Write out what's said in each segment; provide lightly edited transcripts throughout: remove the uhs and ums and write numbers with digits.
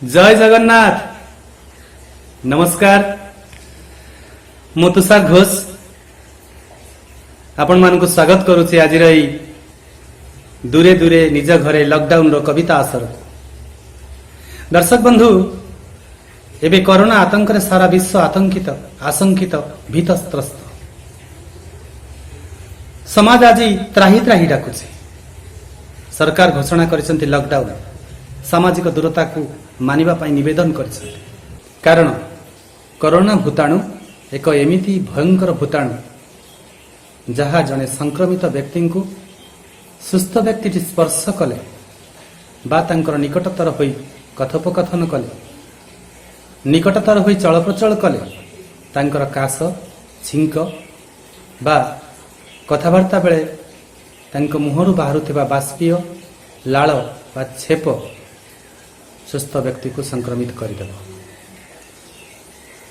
जय जगन्नाथ। नमस्कार, मु तुषार घोष आपण मानक स्वागत करुछि आज दूरे दूरे निज घरे लॉकडाउन रो कविता आसर। दर्शक बंधु, एबे कोरोना आतंक रे सारा विश्व आशंकित भीतस्त्रस्त। समाज आज त्राही त्राही डाकुछि। सरकार घोषणा करिसंती लॉकडाउन, सामाजिक दूरता को मानिबा पाई निवेदन करिसंती। कारण कोरोना भूताणु एक एमिति भयंकर भूताणु जहा जने संक्रमित व्यक्ति को सुस्थ व्यक्ति स्पर्श कले बा तांकर निकटतर होई कथोपकथन कले, निकटतर होई चलप्रचल कले तांकर काश, छिंक बा कथबार्ता बेले तांको मुहरु बाहरुथिबा बाष्पीय लाळ बा छेप सुस्थ व्यक्ति को संक्रमित करदेव।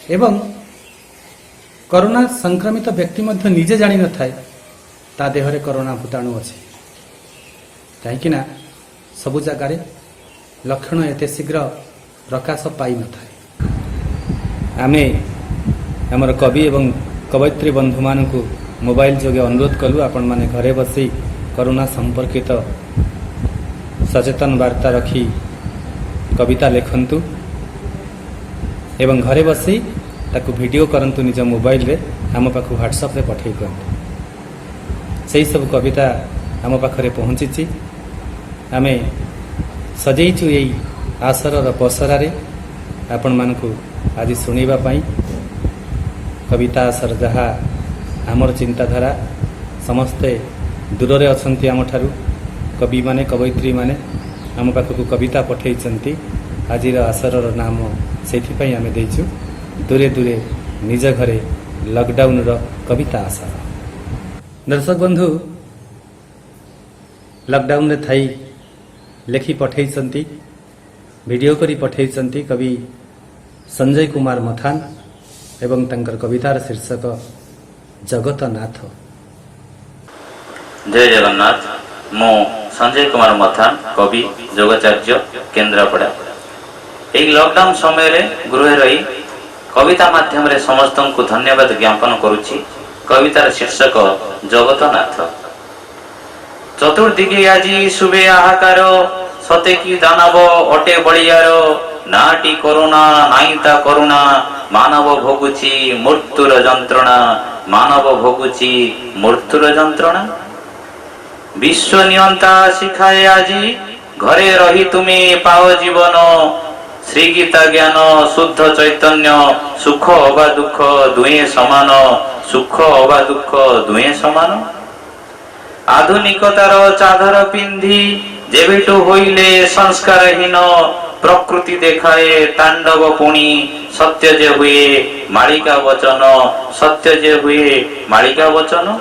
एवं कोरोना संक्रमित व्यक्ति मध्य निजे जानी न थाए ता देहरे कोरोना भूताणु अछि। कहीं सबु जगार लक्षण एते शीघ्र प्रकाश पाई न थाए। आमे हमर कवि एवं कवयित्री बंधु मान को मोबाइल जोगे अनुरोध कलु, आपण माने घरे बसी कोरोना संपर्कित सचेतन वार्ता रखी कविता लेखंतु एवं घरे बसी ताकू वीडियो करंतु निज मोबाइल रे आम पाखु व्हाट्सएप रे पठेई करंतु। सेही सब कविता आम पाखरे पहुंची आमे सजेइछु एई आसरर पसरा रे आपण मानकु आज सुनिबा पाई। कविता आसर जहा आमर चिंताधारा समस्ते दूर रे अछंती आम ठारू। कवि माने कवयित्री माने आम पाखक कविता पठेइचंती। आजिर आसरर नाम सेथिपाई आमे देइछु दूरे दूरे निज घरे लॉकडाउन रो कविता आसर। दर्शक बंधु, लॉकडाउन रे थाई लेखी पठेइचंती, वीडियो करी पठेइचंती कवि संजय कुमार मथान एवं तंकर कवितार शीर्षक जगतनाथ। जय जगन्नाथ। मो संजय कुमार मथान, कवि, जोगाचार्य, केन्द्रापड़ा। एक लॉकडाउन समय रे गृह रही कविता माध्यम रे समस्त को धन्यवाद ज्ञापन करुछि। कवितार शीर्षक जगतनाथ। चतुर्दिगे आजी सुबे आहाकार, सते की दानव अटे बलियार। नाटी कोरोना नाईता करुणा, मानव भोगुछि मृत्युर जंत्रणा। मानव भोगुछि मृत्युर जंत्रणा। विश्व नियंता शिखाए आजी, घरे रही तुम्हें पाओ जीवन। श्री गीता ज्ञान शुद्ध चैतन्य, सुख अबा दुख दुए समान। सुख अबा दुख दुए समान। आधुनिकतार चादर पिंधि जेबिटु होइले संस्कारहीन। प्रकृति देखाए तांडव पुणी, सत्य जे हुए मालिका वचन। सत्य जे हुए मालिका वचन।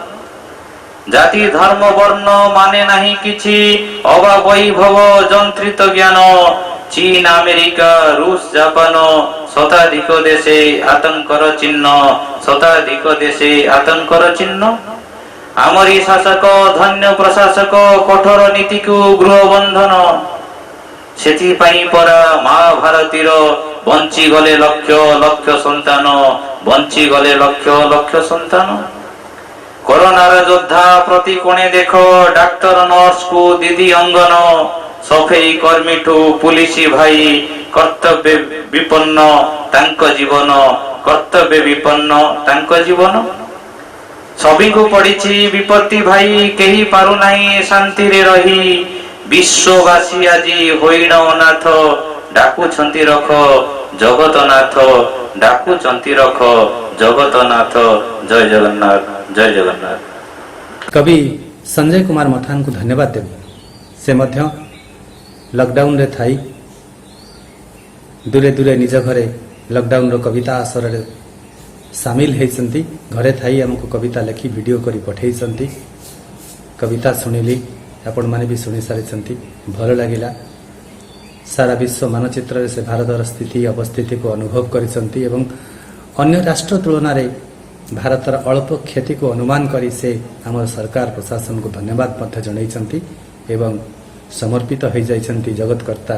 जाति धर्म वर्ण माने नहीं किछि, अबा वैभव जंत्रित ज्ञान। चीन अमेरिका रूस जापान, शताधिक देशे आतंकर चिन्ह। शताधिक देशे आतंकर चिन्ह। आमरी शासक धन्य प्रशासक, कठोर नीति को गृह बंधन। सेथि पई परा महाभारतीर, बंची गले लक्ष लक्ष संतान। बंची गले लक्ष लक्ष संतान। कोरोनार योद्धा प्रति कोणे देखो, डाक्टर नर्स को दीदी अंगन। सफेई कर्मी ठू पुलिस भाई, कर्तव्य विपन्न तांक जीवन। कर्तव्य विपन्न तांक जीवन। सभी को पड़िछि विपत्ति भाई, केही पारु नाही शांति रे रही। विश्ववासी आजी होइन अनाथ, डाकुछंती रख जगतनाथ। डाकुछंती रख जगतनाथ। जय जगन्नाथ। जय जगन्नाथ। कवि संजय कुमार मथान को धन्यवाद देव। से मध्य लॉकडाउन रे थाई दूरे दूरे निज घरे लॉकडाउन रो कविता आसर रे शामिल हेइसंती। घरे थाई हमको कविता लिखी वीडियो करी पठेइसंती। कविता सुनिली, आपण माने भी सुनि सारिसंती। भल लागिला। सारा विश्व मानचित्र रे से भारतर स्थिति अवस्थिति को अनुभव करिसंती एवं अन्य राष्ट्र तुलना रे भारतर अल्प क्षति को अनुमान करी से आम सरकार प्रशासन को धन्यवाद जनाइछंती एवं समर्पित हो जाइछंती जगतकर्ता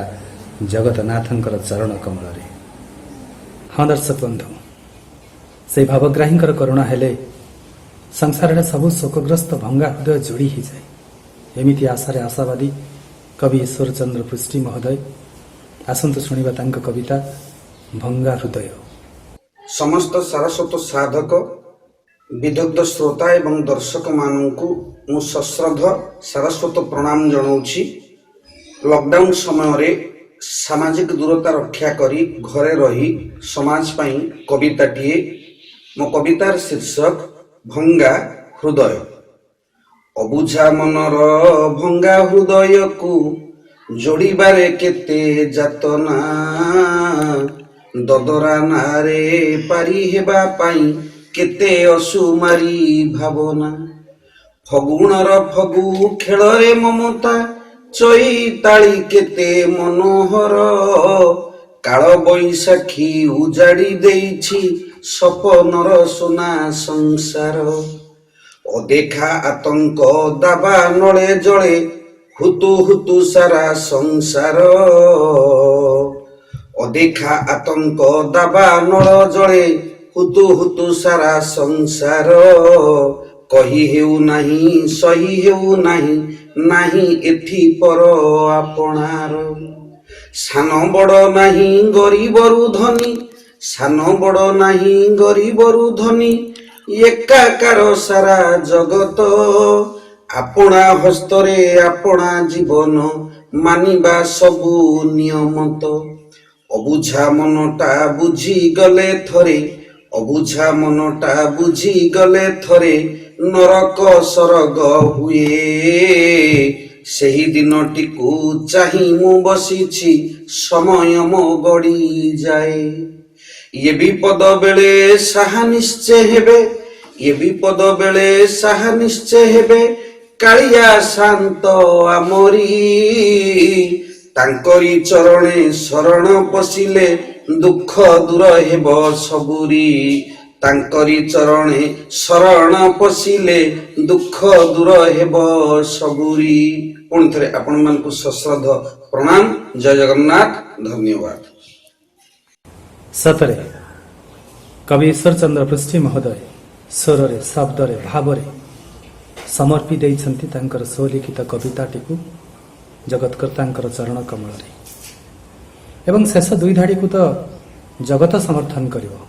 जगतनाथंकर चरण कमल। हाँ दर्शक बंधु, से भावग्राहींकर करुणा हेले संसार में सबु शोकग्रस्त भंगा हृदय जोड़ी ही जाए। एमिति आशारे आशावादी कवि ईश्वर चंद्र पृष्टि महोदय आसंतु शुणिबा तांको कविता भंगा हृदय। समस्त सारस्वत साधक विदग्ध श्रोता एवं दर्शक मानू मु सश्रद्ध सारस्वत प्रणाम जनाऊँगी। लॉकडाउन समय रे सामाजिक दूरता रक्षा करी घरे रही समाज पाई कविताटिए। मो कवितार शीर्षक भंगा हृदय। अबुझा मनर भंगा हृदय को जोड़िबारे केते जातना, ददरा नारे पारी हेबा पाई केते असुमारी भावना। फगुणर फगु खेଳରେ ममता चैताली केते मनोहर, काल बैशाखी उजाड़ी देइछि सपनर सोना संसार। अदेखा आतंक दाबा नले जले हुतु हुतु सारा संसार। अदेखा आतंक दाबा नल जले हुतु हुतु सारा संसार। कही हेउ नाही सही हेउ नाही, नाही एथि पर आपणार। सान बड़ नाही गरीबरु धनी, सान बड़ नाही गरीबरु धनी, एकाकार सारा जगत। आपणा हस्तरे आपणा जीवन मानिबा सबु नियमत। अबुझा मनटा बुझी गले थरे, अबुझा मनटा बुझी गले थरे, नरक सरग हुए। ସେହି ଦିନଟିକୁ ଚାହିଁ ମୁଁ ବସିଛି, ସମୟ ମୋ ଗଡ଼ି ଯାଏ। ଏ ବିପଦ ବେଳେ ସାହା ନିଶ୍ଚୟ ହେବେ, ଏ ବିପଦ ବେଳେ ସାହା ନିଶ୍ଚୟ ହେବେ, କାଳିଆ ଶାନ୍ତ ଆମରି। ତାଙ୍କରି ଚରଣେ ଶରଣ ପଶିଲେ ଦୁଃଖ ଦୂର ହେବ ସବୁରି। ତାଙ୍କରି ଚରଣେ ଶରଣ ପଶିଲେ ଦୁଃଖ ଦୂର ହେବ ସବୁରି। ପୁଣି ଥରେ ଆପଣମାନଙ୍କୁ ସଶ୍ରଦ୍ଧ ପ୍ରଣାମ। ଜୟ ଜଗନ୍ନାଥ, ଧନ୍ୟବାଦ। सतरे कवि ईश्वर चंद्र पृष्टि महोदय स्वरे शब्दरे भावरे समर्पी देइछन्ति तांकर स्वलिखित कविताटिकु जगतकर्तांकर चरण कमल। एवं शेष दुई धाड़ी को तो जगत समर्थन करिवो,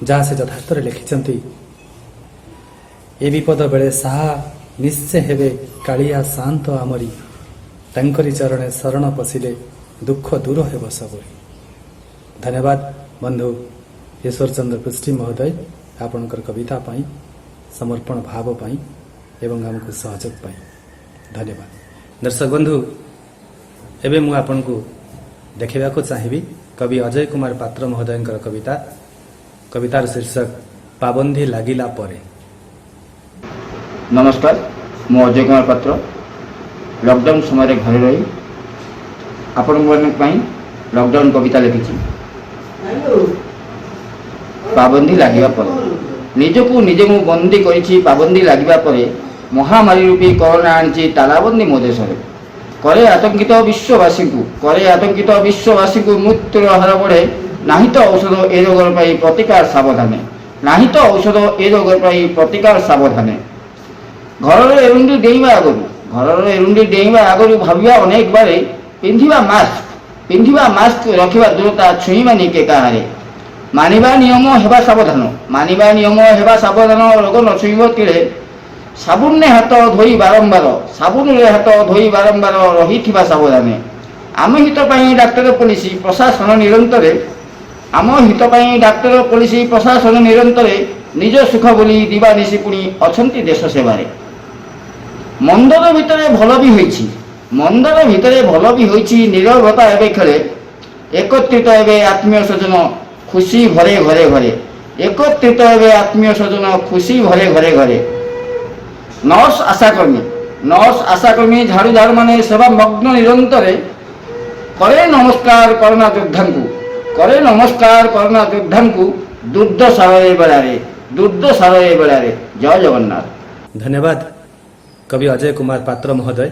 जहाँ से यथार्थ लिखिछन्ति ए विपद बेले साहा निश्चय हेबे, कालिया शांत आमरी। तांकरी चरणे शरण पशिले दुख दूर हेब सबुरी। धन्यवाद बंधु ईश्वर चंद्र पृष्टि महोदय, आपणकर कविता पाई, समर्पण भाव पाई एवं आमको सहयोग पाई धन्यवाद। दर्शक बंधु, एबे मु आपनको देखैबाको चाहिबी कवि अजय कुमार पात्र महोदयंकर कविता। कवितार शीर्षक पाबंदी लागिला परे। नमस्कार, मु अजय कुमार पात्र लॉकडाउन समय घर रही आपण लॉकडाउन कविता लिखी। पाबंदी लागिबा परे निजकू निजे मु बंदी करिछि। पाबंदी लागिबा परे महामारी रूपी कोरोना आनिछि तालाबंदी मो देश रे। करे आतंकित विश्ववासी को मृत्युर हार बढ़े। नाही तो औषध ए रोगर पाई प्रतिकार सावधाने, नाही तो औषध ए रोगर पाई प्रतिकार सावधाने। घरर एरुंडी डेइबा आगरु भाबिबा अनेक बारे पिंधिबा मास्क रखिबा दूरता छुईबा निके काहारे। मानिबा नियम हेबा सावधान, रोग न छुईब तिले। साबुन रे हाथ धोई बारंबार रहिथिबा सावधाने। आम हित पई डाक्टर पुलिस प्रशासन निरंतर निज सुख बोली दिवानिशी पुणी अछंती देश सेवारे। मंदर भितरे भल भी होइछि नीरवता एबे खेले। एकत्रित एबे आत्मीय स्वजन खुशी घरे घरे। नर्स आशाकर्मी झाड़ू माने सेवा मग्न निरंतर करे नमस्कार कोरोना योद्धांकु दुर्दशारे बेलारे। जय जगन्नाथ। धन्यवाद कवि अजय कुमार पात्र महोदय।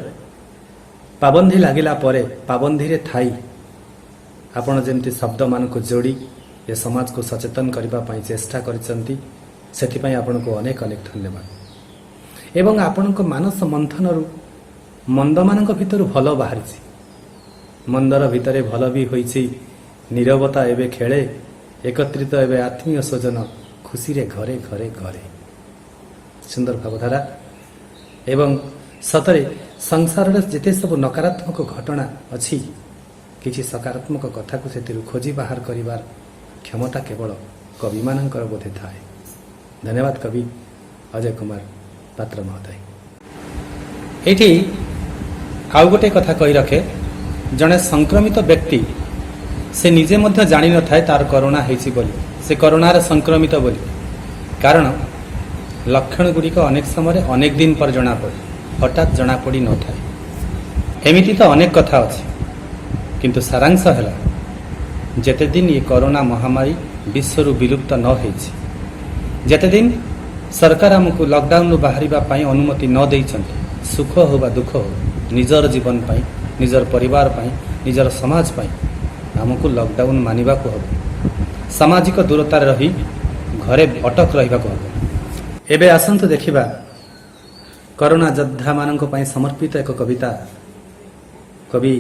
ପାବନ୍ଧି ଲାଗିଲା ପରେ ପାବନ୍ଧିରେ ଥାଇ ଆପଣ ଯେମିତି ଶବ୍ଦମାନଙ୍କୁ ଯୋଡ଼ି ଏ ସମାଜକୁ ସଚେତନ କରିବା ପାଇଁ ଚେଷ୍ଟା କରିଛନ୍ତି, ସେଥିପାଇଁ ଆପଣଙ୍କୁ ଅନେକ ଅନେକ ଧନ୍ୟବାଦ। ଏବଂ ଆପଣଙ୍କ ମାନସ ମନ୍ଥନରୁ ମନ୍ଦମାନଙ୍କ ଭିତରୁ ଭଲ ବାହାରିଛି, ମନ୍ଦର ଭିତରେ ଭଲ ବି ହୋଇଛି। ନୀରବତା ଏବେ ଖେଳେ, ଏକତ୍ରିତ ଏବେ ଆତ୍ମୀୟ ସ୍ୱଜନ, ଖୁସିରେ ଘରେ ଘରେ ଘରେ। ସୁନ୍ଦର ଭାବଧାରା। ଏବଂ ସତରେ ସଂସାରରେ ଯେତେ ସବୁ ନକାରାତ୍ମକ ଘଟଣା ଅଛି, କିଛି ସକାରାତ୍ମକ କଥାକୁ ସେଥିରୁ ଖୋଜି ବାହାର କରିବାର କ୍ଷମତା କେବଳ କବିମାନଙ୍କର ବୋଧେ ଥାଏ। ଧନ୍ୟବାଦ କବି ଅଜୟ କୁମାର ପାତ୍ର ମହୋଦୟ। ଏଇଠି ଆଉ ଗୋଟେ କଥା କହି ରଖେ, ଜଣେ ସଂକ୍ରମିତ ବ୍ୟକ୍ତି ସେ ନିଜେ ମଧ୍ୟ ଜାଣିନଥାଏ ତାର କରୋନା ହେଇଛି ବୋଲି, ସେ କରୋନାରେ ସଂକ୍ରମିତ ବୋଲି। କାରଣ ଲକ୍ଷଣ ଗୁଡ଼ିକ ଅନେକ ସମୟରେ ଅନେକ ଦିନ ପରେ ଜଣାପଡ଼େ, ହଠାତ୍ ଜଣାପଡ଼ି ନଥାଏ। ଏମିତି ତ ଅନେକ କଥା ଅଛି, କିନ୍ତୁ ସାରାଂଶ ହେଲା ଯେତେଦିନ ଏ କରୋନା ମହାମାରୀ ବିଶ୍ୱରୁ ବିଲୁପ୍ତ ନ ହେଇଛି, ଯେତେଦିନ ସରକାର ଆମକୁ ଲକଡାଉନରୁ ବାହାରିବା ପାଇଁ ଅନୁମତି ନ ଦେଇଛନ୍ତି, ସୁଖ ହେଉ ବା ଦୁଃଖ ହେଉ, ନିଜର ଜୀବନ ପାଇଁ, ନିଜର ପରିବାର ପାଇଁ, ନିଜର ସମାଜ ପାଇଁ ଆମକୁ ଲକଡାଉନ ମାନିବାକୁ ହେବ। ସାମାଜିକ ଦୂରତାରେ ରହି ଘରେ ଅଟକ ରହିବାକୁ ହେବ। ଏବେ ଆସନ୍ତୁ ଦେଖିବା କରୋନା ଯୋଦ୍ଧାମାନଙ୍କ ପାଇଁ ସମର୍ପିତ ଏକ କବିତା। କବି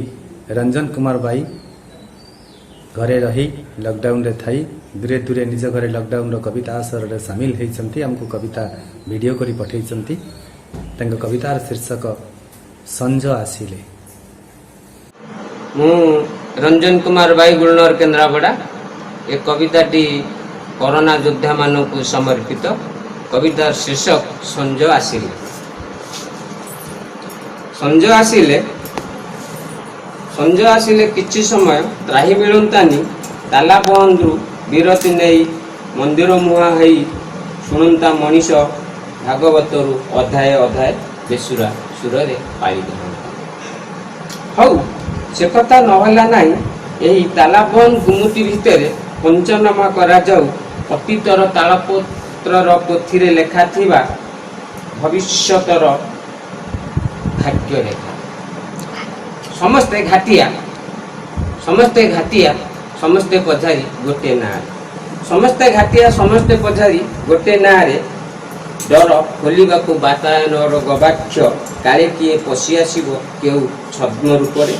ରଞ୍ଜନ କୁମାର ବାଇ ଘରେ ରହି ଲକଡାଉନରେ ଥାଇ ଦୂରେ ଦୂରେ ନିଜ ଘରେ ଲକଡାଉନର କବିତା ଆସରରେ ସାମିଲ ହୋଇଛନ୍ତି। ଆମକୁ କବିତା ଭିଡ଼ିଓ କରି ପଠାଇଛନ୍ତି। ତାଙ୍କ କବିତାର ଶୀର୍ଷକ ସଞ୍ଜ ଆସିଲେ। ମୁଁ ରଞ୍ଜନ କୁମାର ବାଇ, ଗୁଳନର, କେନ୍ଦ୍ରାପଡ଼ା। ଏ କବିତାଟି କରୋନା ଯୋଦ୍ଧାମାନଙ୍କୁ ସମର୍ପିତ। କବିତାର ଶୀର୍ଷକ ସଞ୍ଜ ଆସିଲେ। ସଞ୍ଜ ଆସିଲେ, ସଞ୍ଜ ଆସିଲେ କିଛି ସମୟ ତ୍ରାହି ମିଳନ୍ତାନି, ତାଲା ବନ୍ଦରୁ ବିରତି ନେଇ ମନ୍ଦିର ମୁହାଁ ହେଇ ଶୁଣନ୍ତା ମଣିଷ ଭାଗବତରୁ ଅଧ୍ୟାୟ ଅଧ୍ୟାୟ ବେସୁରା ସୁରରେ ପାଳି ଧରନ୍ତା। ହଉ, ସେ କଥା ନହେଲା ନାହିଁ। ଏହି ତାଲାବନ୍ଦ ଗୁମୁଟି ଭିତରେ ପଞ୍ଚନାମା କରାଯାଉ ଅତୀତର ତାଳପତ୍ରର ପୋଥିରେ ଲେଖାଥିବା ଭବିଷ୍ୟତର ଭାଗ୍ୟରେଖା। ସମସ୍ତେ ଘାଟିଆ, ସମସ୍ତେ ଘାଟିଆ, ସମସ୍ତେ ପଝାରି ଗୋଟିଏ ନାଁରେ। ସମସ୍ତେ ଘାଟିଆ, ସମସ୍ତେ ପଝାରି ଗୋଟିଏ ନାଁରେ। ଡର ଖୋଲିବାକୁ ବାତାୟନର ଗବାକ୍ଷ, କାଳେ କିଏ ପଶି ଆସିବ କେଉଁ ଛଦ୍ମ ରୂପରେ।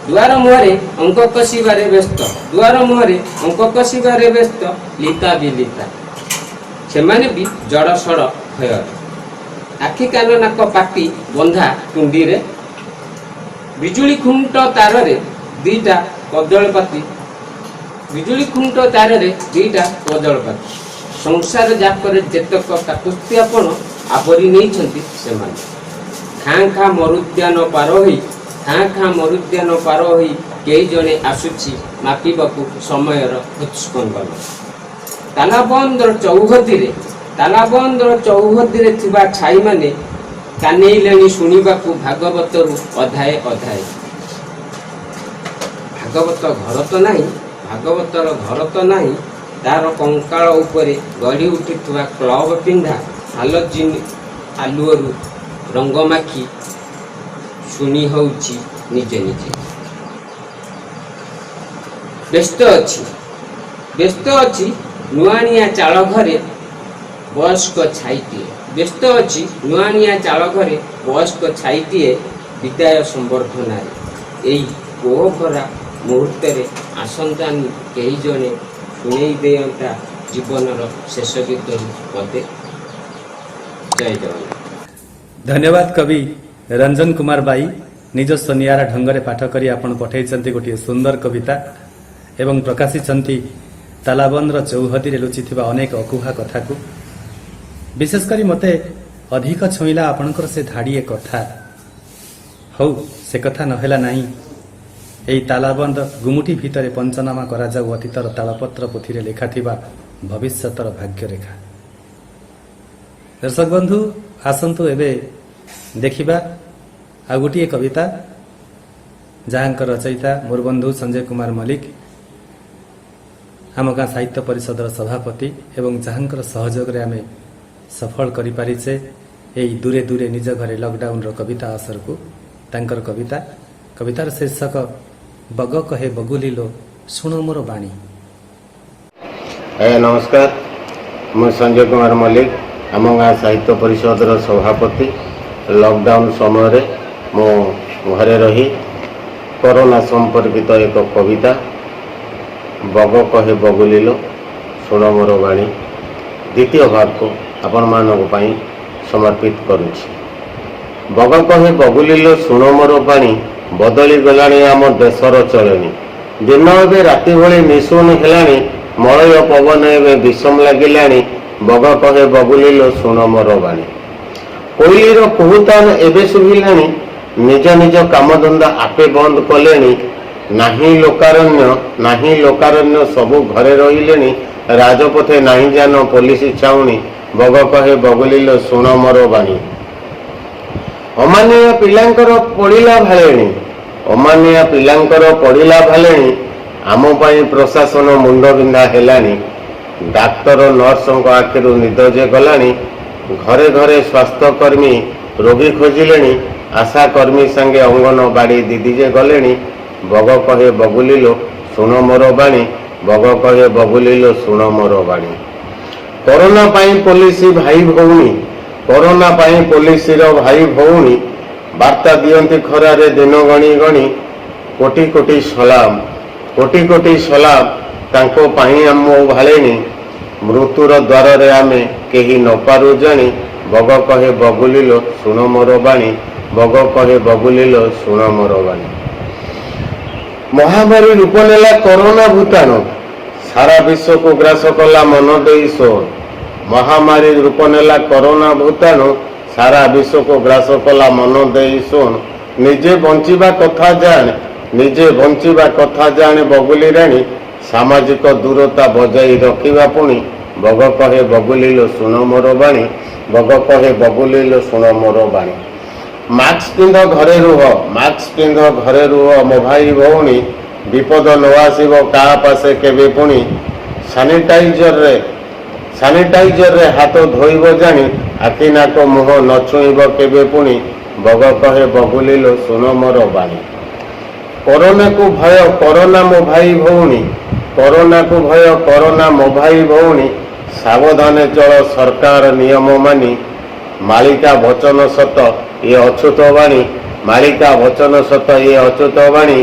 ଦୁଆର ମୁହଁରେ ଅଙ୍କ କଷିବାରେ ବ୍ୟସ୍ତ, ଦୁଆର ମୁହଁରେ ଅଙ୍କ କଷିବାରେ ବ୍ୟସ୍ତ ଲିତା ବିଲିତା। ସେମାନେ ବି ଜଡ଼ସଡ଼ ଭୟରେ, ଆଖି କାନ ନାକ ପାଟି ବନ୍ଧା ତୁଣ୍ଡିରେ। ବିଜୁଳି ଖୁଣ୍ଟ ତାରରେ ଦିଟା କଦଳପାତି, ବିଜୁଳି ଖୁଣ୍ଟ ତାରରେ ଦିଟା କଦଳପାତି। ସଂସାର ଯାକରେ ଯେତକ କାକୁସ୍ଥିଆପଣ ଆବରି ନେଇଛନ୍ତି ସେମାନେ। ଖାଁ ଖାଁ ମରୁଦ୍ୟାନ ପାର ହୋଇ, ଖାଁ ଖାଁ ମରୁଦ୍ୟାନ ପାର ହୋଇ କେହି ଜଣେ ଆସୁଛି ମାପିବାକୁ ସମୟର ହୃତ୍ସ୍ପନ୍ଦନ। ତାଲାବନ୍ଦର ଚୌହଦିରେ, ତାଲାବନ୍ଦର ଚୌହଦିରେ ଥିବା ଛାଇମାନେ କାନେଇଲେଣି ଶୁଣିବାକୁ ଭାଗବତରୁ ଅଧ୍ୟାୟ ଅଧ୍ୟାୟ। ଭାଗବତ ଘର ତ ନାହିଁ, ଭାଗବତର ଘର ତ ନାହିଁ, ତାର କଙ୍କାଳ ଉପରେ ଗଢ଼ି ଉଠିଥିବା କ୍ଲବ ପିନ୍ଧା ହାଲୋଜିନ୍ ଆଲୁଅରୁ ରଙ୍ଗମାଖି ଶୁଣି ହେଉଛି ନିଜେ ନିଜେ। ବ୍ୟସ୍ତ ଅଛି, ବ୍ୟସ୍ତ ଅଛି ନୂଆଣିଆ ଚାଳ ଘରେ ବୟସ୍କ ଛାଇଟିଏ। ବ୍ୟସ୍ତ ଅଛି ନୂଆଣିଆ ଚାଳ ଘରେ ବୟସ୍କ ଛାଇଟିଏ ବିଦାୟ ସମ୍ବର୍ଦ୍ଧନାରେ। ଏଇ କୋହ ଭରା ମୁହୂର୍ତ୍ତରେ ଆସନ୍ତାନି କେହି ଜଣେ ଶୁଣେଇ ଦିଅନ୍ତା ଜୀବନର ଶେଷ ଗୀତରୁ ପଦେ। ଜୟ ଜଗନ୍ନାଥ। ଧନ୍ୟବାଦ କବି ରଞ୍ଜନ କୁମାର ବାଇ। ନିଜସ୍ୱ ନିଆରା ଢଙ୍ଗରେ ପାଠ କରି ଆପଣ ପଠାଇଛନ୍ତି ଗୋଟିଏ ସୁନ୍ଦର କବିତା ଏବଂ ପ୍ରକାଶିଛନ୍ତି ତାଲାବନ୍ଦର ଚୌହଦିରେ ଲୁଚିଥିବା ଅନେକ ଅକୁହା କଥାକୁ। ବିଶେଷ କରି ମୋତେ ଅଧିକ ଛୁଇଁଲା ଆପଣଙ୍କର ସେ ଧାଡ଼ିଏ କଥା। ହଉ, ସେ କଥା ନହେଲା ନାହିଁ। ଏହି ତାଲାବନ୍ଦ ଗୁମୁଟି ଭିତରେ ପଞ୍ଚନାମା କରାଯାଉ ଅତୀତର ତାଳପତ୍ର ପୋଥିରେ ଲେଖାଥିବା ଭବିଷ୍ୟତର ଭାଗ୍ୟରେଖା। ଦର୍ଶକ ବନ୍ଧୁ, ଆସନ୍ତୁ ଏବେ ଦେଖିବା ଆଉ ଗୋଟିଏ କବିତା, ଯାହାଙ୍କ ରଚୟିତା ମୋର ବନ୍ଧୁ ସଞ୍ଜୟ କୁମାର ମଲ୍ଲିକ, ଆମ ଗାଁ ସାହିତ୍ୟ ପରିଷଦର ସଭାପତି, ଏବଂ ଯାହାଙ୍କର ସହଯୋଗରେ ଆମେ ସଫଳ କରିପାରିଛେ ଏହି ଦୂରେ ଦୂରେ ନିଜ ଘରେ ଲକଡାଉନର କବିତା ଆସରକୁ। ତାଙ୍କର କବିତା କବିତାର ଶୀର୍ଷକ ବଗ କହେ ବଗୁଲିଲୋ ଶୁଣ ମୋର ବାଣୀ। ଆଜ୍ଞା ନମସ୍କାର, ମୁଁ ସଞ୍ଜୟ କୁମାର ମଲ୍ଲିକ, ଆମ ଗାଁ ସାହିତ୍ୟ ପରିଷଦର ସଭାପତି। ଲକଡାଉନ୍ ସମୟରେ ମୁଁ ଘରେ ରହି କରୋନା ସମ୍ପର୍କିତ ଏକ କବିତା ବଗ କହେ ବଗୁଲିଲୋ ଶୁଣ ମୋର ବାଣୀ ଦ୍ୱିତୀୟ ଭାଗକୁ ଆପଣମାନଙ୍କ ପାଇଁ ସମର୍ପିତ କରୁଛି। ବଗ କହେ ବଗୁଲିଲୋ ଶୁଣ ମୋର ବାଣୀ, ବଦଳି ଗଲାଣି ଆମ ଦେଶର ଚଳଣି। ଦିନ ଏବେ ରାତି ଭଳି ନିଶୁନ ହେଲାଣି, ମଳୟ ପବନ ଏବେ ବିଷମ ଲାଗିଲାଣି। ବଗ କହେ ବଗୁଲିଲୋ ଶୁଣ ମୋର ବାଣୀ। କୋଇଲିର କୁହୁତାନ ଏବେ ଶୁଭିଲାଣି, ନିଜ ନିଜ କାମଧନ୍ଦା ଆପେ ବନ୍ଦ କଲେଣି। ନାହିଁ ଲୋକାରଣ୍ୟ ସବୁ ଘରେ ରହିଲେଣି। ରାଜପଥେ ନାହିଁ ଯାନ ପୋଲିସ ଛାଉଣି, ବଗ କହେ ବଗୁଲିଲୋ ଶୁଣ ମୋର ବାଣୀ। ଅମାନିଆ ପିଲାଙ୍କର ପଡ଼ିଲା ଭାଲେଣି, ଆମ ପାଇଁ ପ୍ରଶାସନ ମୁଣ୍ଡ ବିନ୍ଧା ହେଲାଣି। ଡାକ୍ତର ନର୍ସଙ୍କ ଆଖିରୁ ନିଦ ଯେ ଗଲାଣି, ଘରେ ଘରେ ସ୍ୱାସ୍ଥ୍ୟକର୍ମୀ ରୋଗୀ ଖୋଜିଲେଣି। ଆଶା କର୍ମୀ ସାଙ୍ଗେ ଅଙ୍ଗନବାଡ଼ି ଦିଦି ଯେ ଗଲେଣି। ବଗ କହେ ବଗୁଲିଲୋ ଶୁଣ ମୋର ବାଣୀ, ବଗ କହେ ବଗୁଲିଲୋ ଶୁଣ ମୋର ବାଣୀ। କରୋନା ପାଇଁ ପୋଲିସର ଭାଇ ଭଉଣୀ ବାର୍ତ୍ତା ଦିଅନ୍ତି ଖରାରେ ଦିନ ଗଣି ଗଣି। କୋଟି କୋଟି ସଲାମ ତାଙ୍କ ପାଇଁ ଆମ ଭାଳେଣି। ମୃତ୍ୟୁର ଦ୍ୱାରରେ ଆମେ କେହି ନ ପାରୁ ଜାଣି, ବଗ କହେ ବଗୁଲିଲୋ ଶୁଣ ମୋର ବାଣୀ, ବଗ କହେ ବଗୁଲିଲୋ ଶୁଣ ମୋର ବାଣୀ। ମହାମାରୀ ରୂପ ନେଲା କରୋନା ଭୂତାଣୁ, ସାରା ବିଶ୍ୱକୁ ଗ୍ରାସ କଲା ମନ ଦେଇ ଶୋଣ। ମହାମାରୀ ରୂପ ନେଲା କରୋନା ଭୂତାଣୁ, ସାରା ବିଶ୍ୱକୁ ଗ୍ରାସ କଲା ମନ ଦେଇ ଶୁଣ। ନିଜେ ବଞ୍ଚିବା କଥା ଜାଣେ ବଗୁଲି ରାଣୀ, ସାମାଜିକ ଦୂରତା ବଜାଇ ରଖିବା ପୁଣି। ବଗ କହେ ବଗୁଲିଲୋ ଶୁଣ ମୋର ବାଣୀ, ବଗ କହେ ବଗୁଲିଲୋ ଶୁଣ ମୋର ବାଣୀ। ମାସ୍କ ପିନ୍ଧ ଘରେ ରୁହ ମୋ ଭାଇ ଭଉଣୀ, ବିପଦ ନ ଆସିବ କାହା ପାଶେ କେବେ ପୁଣି। ସାନିଟାଇଜରରେ ହାତ ଧୋଇବ ଜାଣି, ଆଖି ନାକ ମୁହଁ ନ ଛୁଇଁବ କେବେ ପୁଣି। ବଗ କହେ ବଗୁଲିଲୋ ଶୁଣ ମୋର ବାଣୀ। କରୋନାକୁ ଭୟ କରୋନା ମୋ ଭାଇ ଭଉଣୀ, ସାବଧାନେ ଚଳ ସରକାର ନିୟମ ମାନି। ମାଳିକା ବଚନ ସତ ଇଏ ଅଚ୍ୟୁତ ବାଣୀ।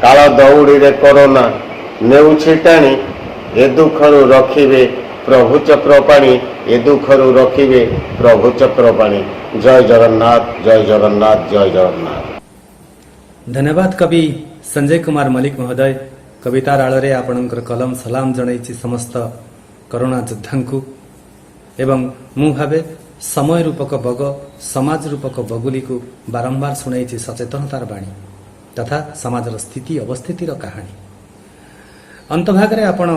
କାଳ ଦଉଡ଼ିରେ କରୋନା ନେଉଛି ଟାଣି, ଏ ଦୁଃଖରୁ ରଖିବେ ପ୍ରଭୁ ଚକ୍ର ପାଣି। ଜୟ ଜଗନ୍ନାଥ, ଜୟ ଜଗନ୍ନାଥ, ଜୟ ଜଗନ୍ନାଥ। ଧନ୍ୟବାଦ କବି ସଞ୍ଜୟ କୁମାର ମଲ୍ଲିକ ମହୋଦୟ। କବିତାର ଆଳରେ ଆପଣଙ୍କର କଲମ ସଲାମ ଜଣାଇଛି ସମସ୍ତ କରୋନା ଯୋଦ୍ଧାଙ୍କୁ। ଏବଂ ମୁଁ ଭାବେ ସମୟ ରୂପକ ବଗ, ସମାଜ ରୂପକ ବଗୁଲିକୁ ବାରମ୍ବାର ଶୁଣାଇଛି ସଚେତନତାର ବାଣୀ ତଥା ସମାଜର ସ୍ଥିତି ଅବସ୍ଥିତିର କାହାଣୀ। ଅନ୍ତଭାଗରେ ଆପଣ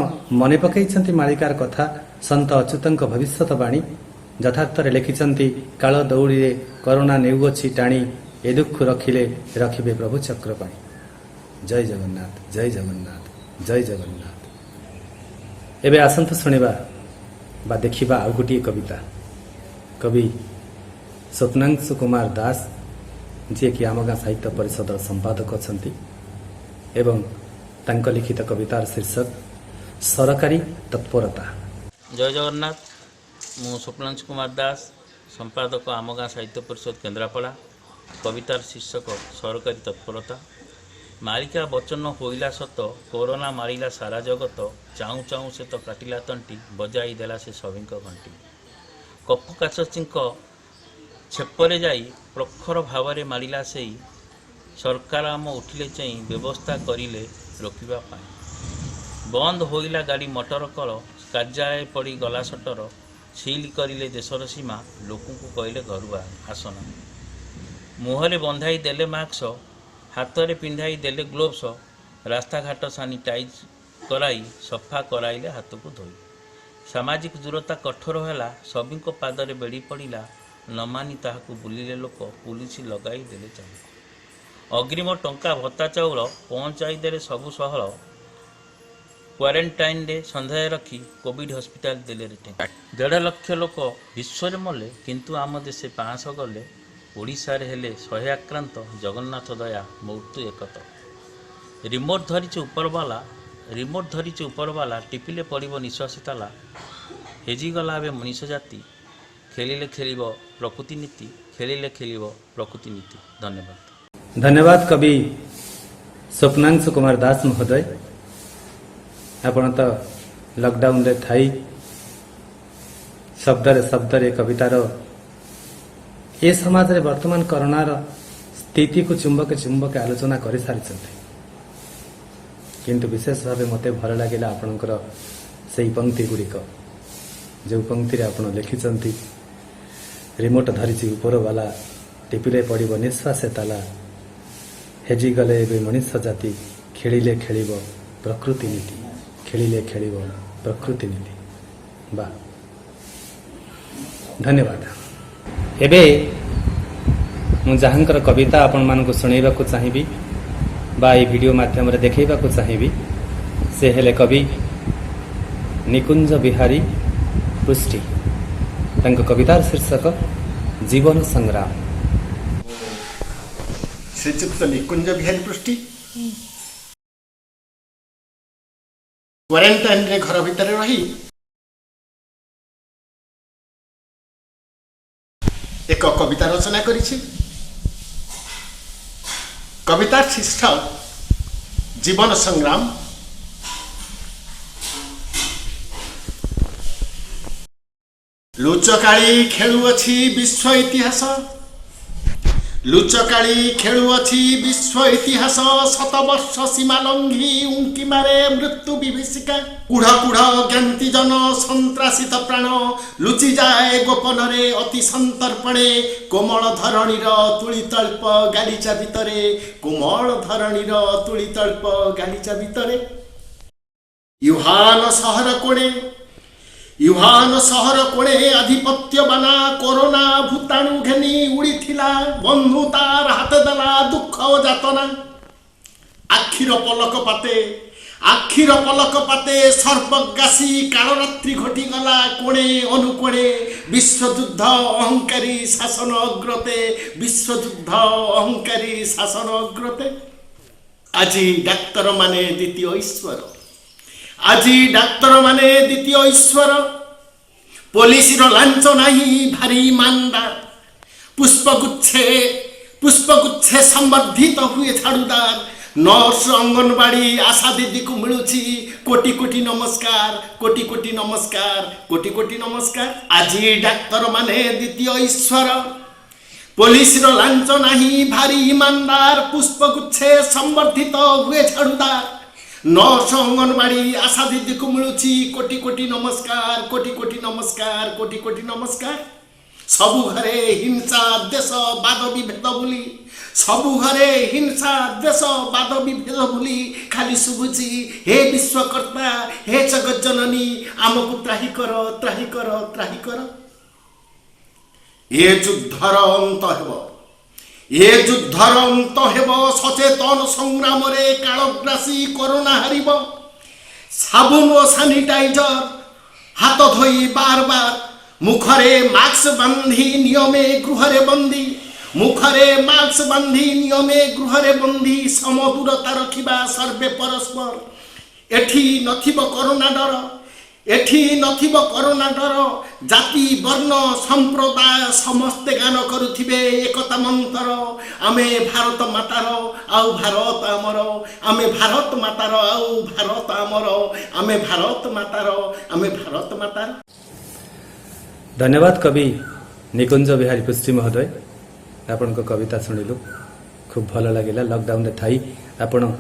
ମନେ ପକାଇଛନ୍ତି ମାଳିକାର କଥା, ସନ୍ଥ ଅଚ୍ୟୁତଙ୍କ ଭବିଷ୍ୟତ ବାଣୀ। ଯଥାର୍ଥରେ ଲେଖିଛନ୍ତି, କାଳ ଦଉଡ଼ିରେ କରୋନା ନେଉଅଛି ଟାଣି, ଏ ଦୁଃଖ ରଖିବେ ପ୍ରଭୁ ଚକ୍ର ପାଣି। ଜୟ ଜଗନ୍ନାଥ, ଜୟ ଜଗନ୍ନାଥ, ଜୟ ଜଗନ୍ନାଥ। ଏବେ ଆସନ୍ତୁ ଶୁଣିବା ବା ଦେଖିବା ଆଉ ଗୋଟିଏ କବିତା। କବି ସ୍ୱପ୍ନାଂଶୁ କୁମାର ଦାସ, ଯିଏକି ଆମ ଗାଁ ସାହିତ୍ୟ ପରିଷଦର ସମ୍ପାଦକ ଅଛନ୍ତି, ଏବଂ ତାଙ୍କ ଲିଖିତ କବିତାର ଶୀର୍ଷକ ସରକାରୀ ତତ୍ପରତା। ଜୟ ଜଗନ୍ନାଥ। ମୁଁ ସ୍ୱପ୍ନାଂଶୁ କୁମାର ଦାସ, ସମ୍ପାଦକ ଆମ ଗାଁ ସାହିତ୍ୟ ପରିଷଦ କେନ୍ଦ୍ରାପଡ଼ା। କବିତାର ଶୀର୍ଷକ ସରକାରୀ ତତ୍ପରତା। ମାଳିକା ବଚନ ହୋଇଲା ସତ, କରୋନା ମାରିଲା ସାରା ଜଗତ। ଚାହୁଁ ଚାହୁଁ ସେ ତ କାଟିଲା ତଣ୍ଟି, ବଜାଇ ଦେଲା ସେ ସଭିଙ୍କ ଘଣ୍ଟି। କଫ କାଶ ଚିଙ୍କ ଛେପରେ ଯାଇ ପ୍ରଖର ଭାବରେ ମାରିଲା ସେଇ, ସରକାର ଆମ ଉଠିଲେ ଚେଇଁ ବ୍ୟବସ୍ଥା କରିଲେ ରୋକିବା ପାଇଁ। ବନ୍ଦ ହୋଇଲା ଗାଡ଼ି ମଟର କଳ, କାର୍ଯ୍ୟାଳୟ ପଡ଼ି ଗଲା ସଟର। ସିଲ୍ କରିଲେ ଦେଶର ସୀମା, ଲୋକଙ୍କୁ କହିଲେ ଘରୁ ଆସନା। ମୁହଁରେ ବନ୍ଧାଇ ଦେଲେ ମାସ୍କ, ହାତରେ ପିନ୍ଧାଇ ଦେଲେ ଗ୍ଲୋଭ୍ସ। ରାସ୍ତାଘାଟ ସାନିଟାଇଜ୍ କରାଇ ସଫା କରାଇଲେ ହାତକୁ ଧୋଇ। ସାମାଜିକ ଦୂରତା କଠୋର ହେଲା, ସଭିଙ୍କ ପାଦରେ ବେଡ଼ି ପଡ଼ିଲା। ନ ମାନି ତାହାକୁ ବୁଲିଲେ ଲୋକ, ପୁଲିସ ଲଗାଇ ଦେଲେ ଚାଲ। ଅଗ୍ରିମ ଟଙ୍କା ଭତ୍ତା ଚାଉଳ ପହଞ୍ଚାଇ ଦେଲେ ସବୁ ସହଳ। କ୍ୱାରେଣ୍ଟାଇନ୍ରେ ସନ୍ଦେହ ରଖି କୋଭିଡ୍ ହସ୍ପିଟାଲ ଦେଲେ ରିଟେନ୍। 1.5 ଲକ୍ଷ ଲୋକ ବିଶ୍ୱରେ ମଲେ, କିନ୍ତୁ ଆମ ଦେଶେ 500 ଗଲେ। ଓଡ଼ିଶାରେ ହେଲେ 100 ଆକ୍ରାନ୍ତ ଜଗନ୍ନାଥ ଦୟା ମୃତ୍ୟୁ ଏକତ। ରିମୋଟ୍ ଧରିଛି ଉପରବାଲା ଟିପିଲେ ପଡ଼ିବ ନିଶ୍ୱାସ ତାଲା। ହେଜିଗଲା ଏବେ ମଣିଷ ଜାତି, ଖେଳିଲେ ଖେଳିବ ପ୍ରକୃତି ନୀତି, ଖେଳିଲେ ଖେଳିବ ପ୍ରକୃତି ନୀତି। ଧନ୍ୟବାଦ। धन्यवाद कवि स्वप्नांशु कुमार दास महोदय। आपण तो लॉकडाउन रे थाई शब्द कवितार ए समाज रे वर्तमान कोरोनार स्थिति को चुंबक आलोचना कर सारी, किंतु विशेष भाव मते भल लगे आपणकर से पंक्ति गुड़िक जो पंक्ति आपण लिखिं रिमोट धरी ऊपर वाला टिपिले पड़ो निश्वास ताला। हेजिगले ए मनुष्य जाति खेलिले खेलिब प्रकृति नीति, खेलिले खेलिब प्रकृति नीति। बा धन्यवाद। एबे मु जहाँकर कविता आपण मानकु सुनैबा को चाहिबी बा ए वीडियो माध्यम रे देखैबा को चाहिबी से हेले कवि निकुंज बिहारी पृष्टि। तांक कवितार शीर्षक जीवन संग्राम। श्रीयुक्त निकुंज बिहारी पृष्टि क्वारेंटाइन रे घर भितर रही एक कविता रचना करिछि। कवितार शीर्षक जीवन संग्राम। लुचकाली खेलुअछि विश्व इतिहास, लुचकाली खेलुअछि विश्व इतिहास। 7 वर्ष सीमा लंघी उंकी मारे मृत्यु विभीषिका। कुढ़ कुढ़ ज्ञाति जन संत्रासित प्राण लुचि जाए गोपन रे अति संतर्पणे। कोमल धरणीर तुलितल्प गालिचा भितरे, कोमल धरणीर तुलितल्प गालिचा भितरे। युहान सहर कोणे आधिपत्य बाना कोरोना भूताणु घेनी उड़ीथिला। बंधु तार हाथ देला दुख जातना। आखिर पलक पाते सर्पगासी कालरात्रि घटी गला कोणे अनुकोणे। विश्वयुद्ध अहंकारी शासन अग्रते, विश्वयुद्ध अहंकारी शासन अग्रते। আজি डाक्तर माने द्वितीय ईश्वर, আজি डाक्तर माने द्वितीय ईश्वर। पुलिस लांच नहीं भारी ईमानदार। पुष्पगुच्छे संवर्धित हुए झाड़ूदार। नर्स अंगनवाड़ी आशा दीदी को मिलुची कोटि कोटि नमस्कार, कोटि कोटि नमस्कार, कोटि कोटि नमस्कार। আজি डाक्तर माने द्वितीय ईश्वर। पुलिस लांच नहीं भारी ईमानदार। पुष्पगुच्छे संवर्धित हुए झाड़ूदार। नर्स अंगनवाड़ी आशा दीदी को मिलुची कोटि कोटि नमस्कार, कोटि कोटि नमस्कार, कोटि कोटि नमस्कार। सबु घरे हिंसा देश बाद विभेद बोली, सबु घरे हिंसा देश बाद विभेद बोली खाली शुभुची हे विश्वकर्ता, हे जगत जननी आमको त्राही कर, त्राही कर, त्राही कर। ये युद्धर अंत हेबो, ये युद्धर अंत हेबो। सचेतन संग्राम रे कालग्रासी कोरोना हारिब। साबुन और सानिटाइजर हाथ धोई बार बार। मुखरे मास्क बांधी नियमे गृहरे बंदी, मुखरे मास्क बांधी नियमे गृहरे बंदी। समदूरता रखिबा सर्वे परस्पर। एठी नथिब कोरोना डर, एठी नथिब कोरोना डर। जाति वर्ण संप्रदाय समस्ते गान करुथिबे एकता मंत्र। आमे भारत मातार आउ भारत आमर, आमे भारत मातार आउ भारत आमर, आमे भारत मातार, आमे भारत मातार। धन्यवाद कवि निकुंज बिहारी पृष्टि महोदय। आपण को कविता शुणिलु खूब भल लगे। लॉकडाउन रे थाई आपण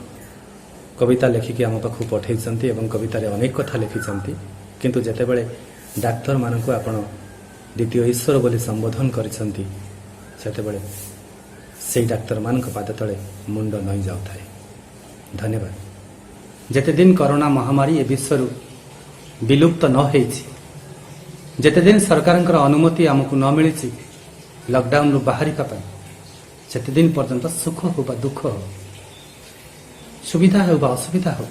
कविता लेखिकी आम पाखु पठेइछंती एवं कवितारे अनेक कथा लिखिछंती, किंतु जेतेबेले डाक्तर मानकु आपण द्वितीय ईश्वर बोली संबोधन करिछंती सेतेबेले सेई डाक्तर मानक पाद तळे मुंड नई जाउथाय। धन्यवाद। जेते दिन कोरोना महामारी ए विश्वरु विलुप्त न हेछि, जेते दिन सरकारंकर अनुमति आमको न मिली लॉकडाउन रु बाहरी पाई, सेते दिन पर्यंत सुख हो बा दुख हो, सुविधा हो बा असुविधा हो,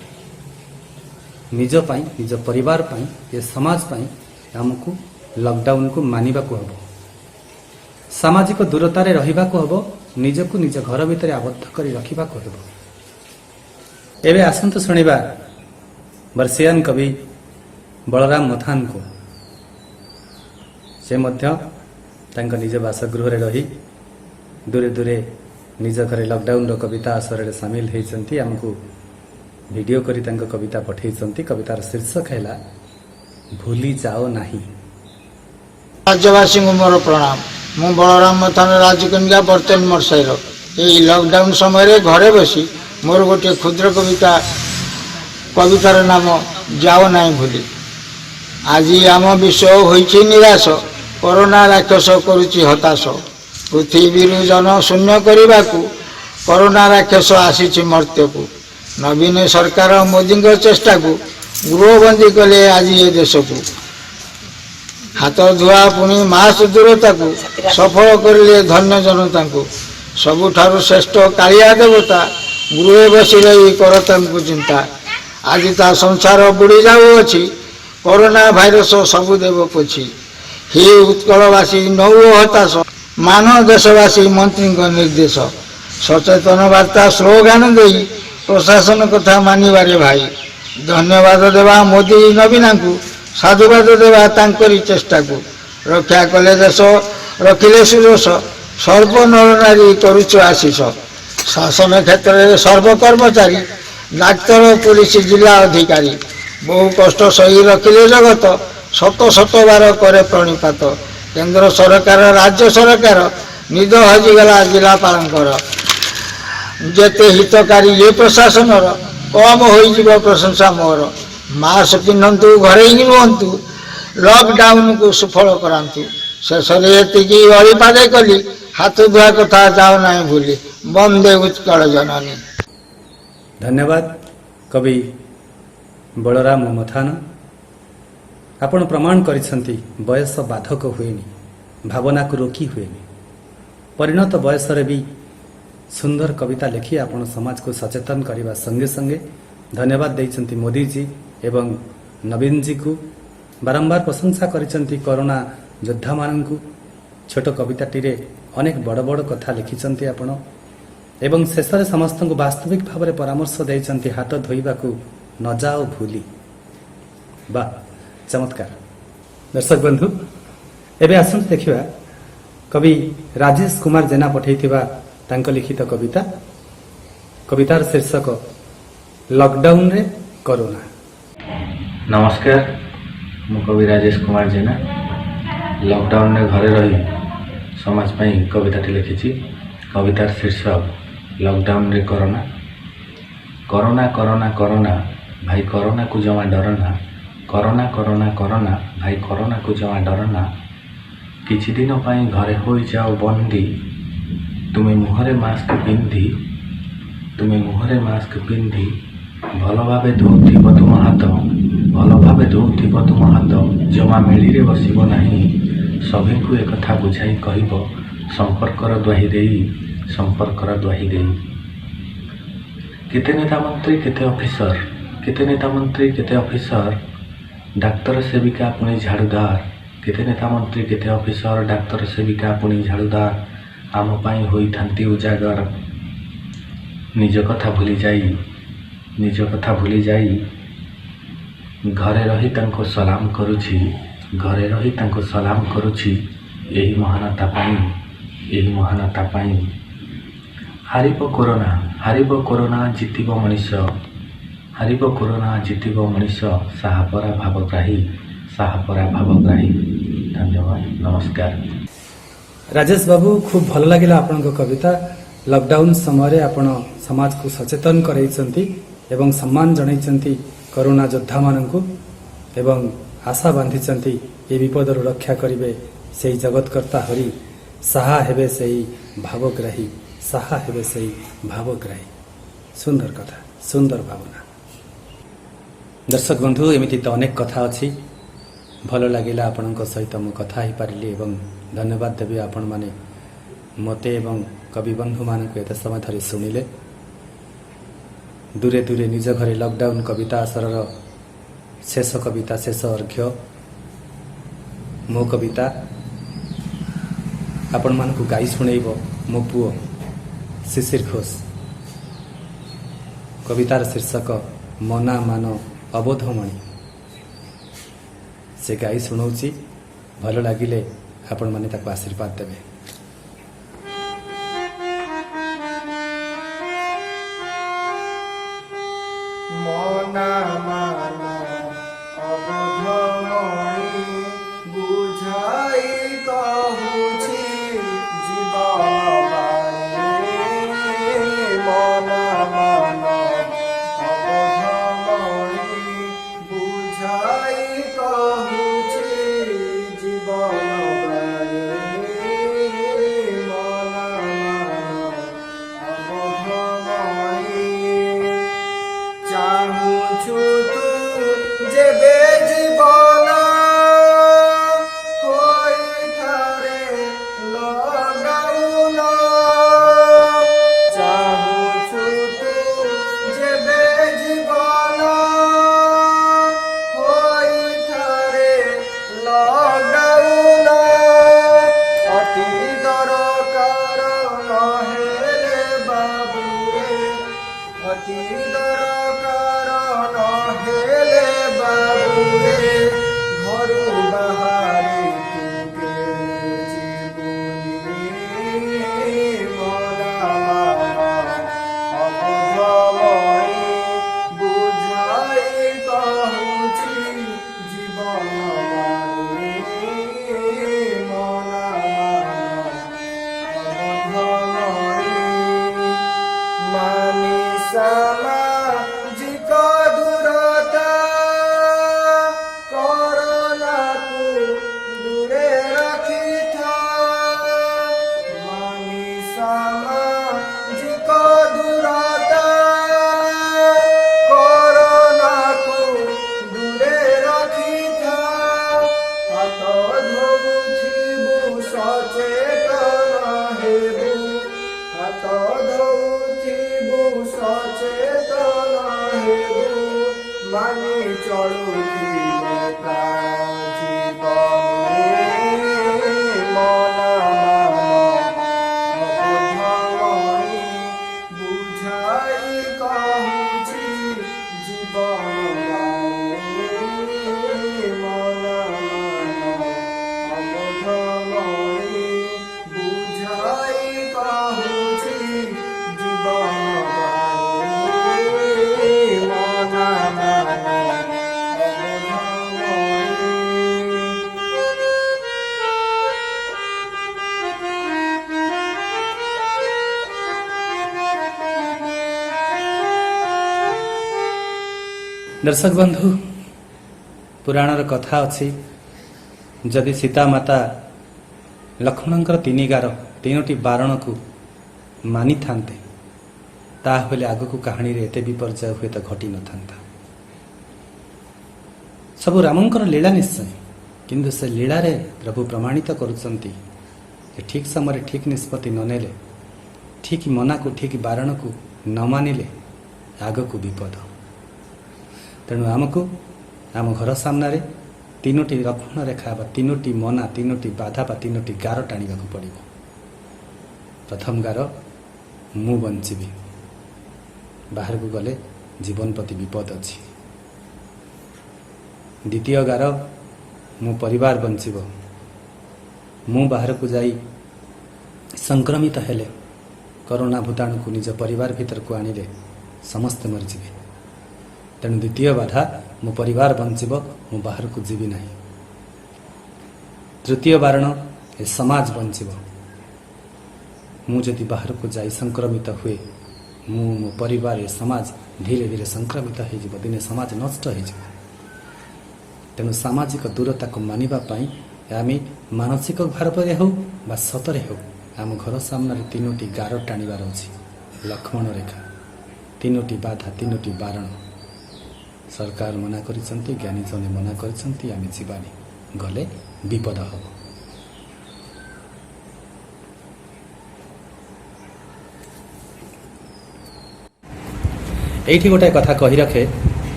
निज पाई, निज परिवार पाई, ये समाज पाई आमको लॉकडाउन को मानिबा को हबो। सामाजिक दूरतारे रहिबाको हबो निजकु निज घर भितर आबद्ध करी रखिबाको हबो। एबे आसंतु शुणिबा वर्षियान कवि बलराम मथान को। से मध्य तांको निज बासगृह रे रही दूरे दूरे निज घरे लॉकडाउन रो कविता आसर रे शामिल हेचंती। हमकु वीडियो करी तांको कविता पठेइचंती। कवितार शीर्षक हैला भूली जाओ नाही। राज्यवासी को मोर प्रणाम। मु बलराम मथान राजकन्या बर्तन मरसाईर यही लॉकडाउन समय घरे बसी मोर गोटे क्षुद्र कवितार नाम जाओ नाही भूली। आज आम विश्व होइछि निराश, कोरोना राक्षस करुछि हताश। पृथ्वी जन शून्य करने को कोरोना राक्षस आसी मर्त्य को। नवीन सरकार मोदी चेष्टा को गृहबंदी कले आज ये देश को। हाथ धुआ पुणी मास्क दूरता को सफल करले धन्य जनता को। सबुठारु श्रेष्ठ कालिया देवता गृह बसी रही करता चिंता। आज ता संसार बुड़ी जाऊँगी कोरोना भाइरस सबु देव पोछि। हे उत्कलवासी नौ हताश मान देशवासी मंत्री निर्देश। सचेतन वार्ता स्लोगान दे प्रशासन कथा मानिबारे भाई। धन्यवाद देवा मोदी नवीना को, साधुवाद देवा तांकरी चेष्टा को। रक्षा कले देश रखिले सुदोष, सर्व नर नारी करुच आशीष। शासन क्षेत्र में सर्व कर्मचारी, डाक्तर पुलिस जिला अधिकारी बहु कष्ट सही रखिले जगत। शत शत बार करे प्रणिपात। केंद्र सरकार राज्य सरकार निद हजिगला जिलापालंकर। जेते हितकारी ये प्रशासन कम हो प्रशंसा मोर। मास्क पिंधतु, घरे ही रुहतु, लॉकडाउन को सुफल करातु। शेष ये अड़ीपादे कली हाथ धुआ कथा जाओ ना भूली। वंदे उत्कल जननी। धन्यवाद कवि बलराम मथान। आपण प्रमाण करिसंती बयस बाधक हुएनी, भावना को रोकी हुएनी। परिणत बयस रे भी सुंदर कविता लिखी आपण समाज को सचेतन करने संगे संगे धन्यवाद देइचंती मोदी जी एवं नवीन जी को। बारंबार प्रशंसा करिसंती कोरोना योद्धा माननकु। छोट कविताटी रे अनेक बड़ बड़ कथा लिखिचंती आपण एवं शेष में समस्त को वास्तविक भाव में परामर्श देइचंती हाथ धोइबा को न जाओ भूली। बा चमत्कार। दर्शक बंधु एबे आसंत देखिबा कवि राजेश कुमार जेना पठेइथिबा तांको लिखित कविता। कवितार शीर्षक लॉकडाउन रे कोरोना। नमस्कार, मु कवि राजेश कुमार जेना लॉकडाउन रे घरे रही समाज पई कविताटी लिखिछि। कवितार शीर्षक लॉकडाउन रे कोरोना। कोरोना कोरोना कोरोना भाई कोरोना को जमा डरना। कोरोना कोरोना कोरोना भाई कोरोना को जमा डरना। किछि दिन पाई घरे हो जाओ बंदी। तुम्हें मुहरे मास्क पिंधि, तुम्हें मुहरे मास्क पिंधि भल भावे धोउथिब तुम हाथ, भल भावे धोउथिब तुम हाथ। जमा मेली बसिब नहीं सभी को एक कथा बुझाई कहब। संपर्कर द्वाही देई, संपर्कर द्वाही देई। केते नेता मंत्री केते ऑफिसर, केते नेता मंत्री केते ऑफिसर, डाक्तर सेविका पुणी झाड़ूदार। केते नेता मंत्री केते ऑफिसर, डाक्तर सेविका पुणी झाड़ूदार। आम पाई होई थांती उजागर। निज कथा भूली जाई, निज कथा भूली जाई घरे रही तांको सलाम करुछि, घरे रही तांको सलाम करुछि। यही महानता पाई, यही महानता पाई। हारिब कोरोना, हारिब कोरोना जितिब मनीष, हारिब कोरोना जितिब मनीष। साहपरा भावग्राही, साहपरा भावग्राही। धन्यवाद, नमस्कार। राजेश बाबू खूब भल लगिला आपन कविता। लॉकडाउन समय आपण समाज को सचेतन करैचंती एवं सम्मान जणाइचंती कोरोना योद्धा माननकु एवं आशा बांधिचंती ए विपदर रक्षा करिवे सेही जगतकर्ता हरि। साहा हेबे सेही भावग्राही, साहा हेबे सेही भावग्राही। सुंदर कथा, सुंदर भावना। दर्शक बंधु एमिति तो अनेक कथा अछि। भल लगिला आपणक सहित मु कथा ही पारिली एवं धन्यवाद देवी आपण माने मते एवं कवि बंधु मानक एत समय धरी शुणिले। दूरे दूरे निज घरे लॉकडाउन कविता आसरर शेष कविता, शेष अर्घ्य मो कविता आपण मानकु गाई शुणेब मो पुओ शिशिर घोष। कवितार शीर्षक मना मान अबोधमणि। से गाई शुणाऊँच, भल लगिले आपण माने ताको आशीर्वाद देवे। मना मान अबोधमणि बुझाई कहूछि जीवन बाणी। मना मान अबोधमणि बुझाई कहूछि जीवन बाणी। मना मान अबोधमणि चाहूछु तू जेबे जीवन होई थारे लॉकडाउन। चाहूछु तू जेबे जीवन होई थारे लॉकडाउन। अति दरकार नहेले बाबुरे, अति दरकार नहेले बाबुरे, घरू बाहारी तुके जीवनी। मना मान अबोधमणि बुझाई कहूछि जीवन बाणी। मना मान अबोधमणि मानि सामाजिक दूरता कोरोनाकु दूरे रखिथा। मानि सामाजिक दूरता कोरोनाकु दूरे रखिथा। हाथ धोउथिबु सचेतन हेबु, हाथ धोउथिबु सचेतन हेबु, मानि चलुथिबे प्राण जीवनी। मना मान अबोधमणि बुझाई कहूछि जीवन बाणी। मना मान अबोधमणि बुझाई कहूछि जीवन बाणी। मना मान दर्शक बंधु, पुराणर कथा अछि, जदि सीता माता लक्ष्मणंकर तीन गार तीनोटी बारण को मानि थांते ताहले आगकू कहानी रे एते विपर्जय हुए तो घटी न थांता। सब रामंकर लीला निश्चय, किंतु से लीला रे प्रभु प्रमाणित करुचंती जे ठीक समय ठीक निष्पत्ति न नेले, ठीक मना को ठीक बारण को न मानिले आगकू विपद। तेणु आमको आम घर सामने तीनोटी लक्ष्मण रेखा बा तीनोटी मना तीनोटी बाधा बा तीनोटी गार टाणिबा पड़िब। प्रथम गार मु बंचिबी, बाहर को गले जीवन प्रति विपद अछि। द्वितीय गार मो परिवार बंचिब, मु बाहर को जाई संक्रमित हेले कोरोना भूताणु को निज परिवार भीतर को आनिले समस्त मरजिबे। तेणु द्वितीय बाधा मो परिवार बंचिब, मु बाहर को जीवी नहीं। तृतीय बारण ए समाज बंचिब, मु जदि बाहर को जाई संक्रमित हुए मु मो परिवार ए समाज धीरे धीरे संक्रमित हो जिवो, दिने समाज नष्ट हो जिवो। तेणु सामाजिक दूरता को मानिबा पई आमी मानसिक भार पर हो बा सतरे हो आम घर सामने तीनोटी गार टाणिबार अछि। लक्ष्मण रेखा, तीनोटी बाधा तीनोटी बारण। सरकार मना करिसंती, ज्ञानी जने मना करिसंती, आमे जीवानी गले विपद हब। एठी गोटे कथा कही रखे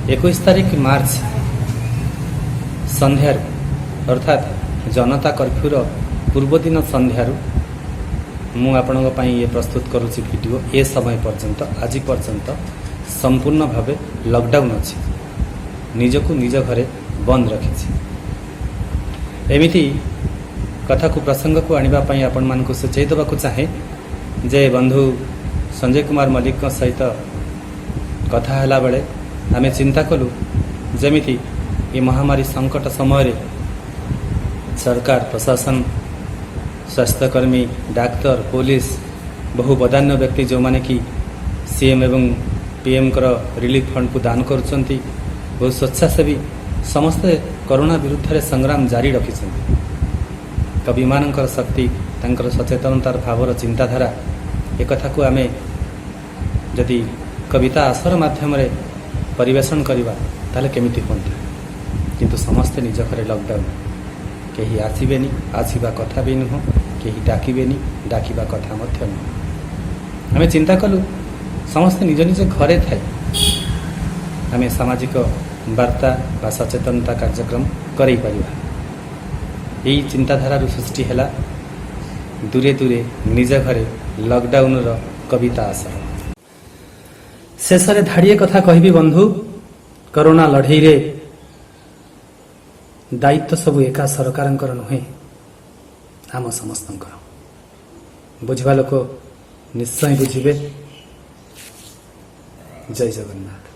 21 तारिख मार्च संध्यार अर्थात जनता कर्फ्यूर पूर्वदिन संध्यारू मु आपणଙ୍କ ପାଇଁ ये प्रस्तुत करुछि वीडियो ए समय पर्यंत आज पर्यंत संपूर्ण भावे लॉकडाउन अछि निजको निज घरे बंद रखिछि एमिति कथा को प्रसंग को आनिबा ପାଇଁ आपण मानको सूचय देबाकू चाहे जे बंधु संजय कुमार मल्लिक सहित कथा हला बेले आमे चिंता कलु जेमिति ये महामारी संकट समय सरकार प्रशासन स्वास्थ्यकर्मी डाक्तर पुलिस बहु बदान्य व्यक्ति जो माने कि सीएम एवं पीएम कर रिलीफ फंड को दान करुचंती बहुत स्वेच्छासेवी समस्ते कोरोना विरुद्ध रे संग्राम जारी रखिछंती कवि मानकर शक्ति तांकर सचेतनतार भावर चिंताधारा एक कथा को आमे यदि कविता आसर माध्यम रे परिवेषण करवा ताले केमिति होंता किंतु समस्ते निज घरे लॉकडाउन केही आसीबेनी आसीबा कथा भी नुह केही डाकिबेनी डाकिबा कथा मध्य नुह आमे चिंता कलु समस्ते निज निज घरे थाई आमे सामाजिक वार्ता बा सचेतनता कार्यक्रम करै परिबा यही चिंताधारा सृष्टि है दूरे दूरे निज घरे लॉकडाउन रो कविता आसर शेष धाड़िए कथा कहबी बंधु कोरोना लड़ई रे दायित्व सबु एका सरकारंकर नुहे आम समस्तंकर बुझवा लोक निश्चय बुझिबे जय जगन्नाथ।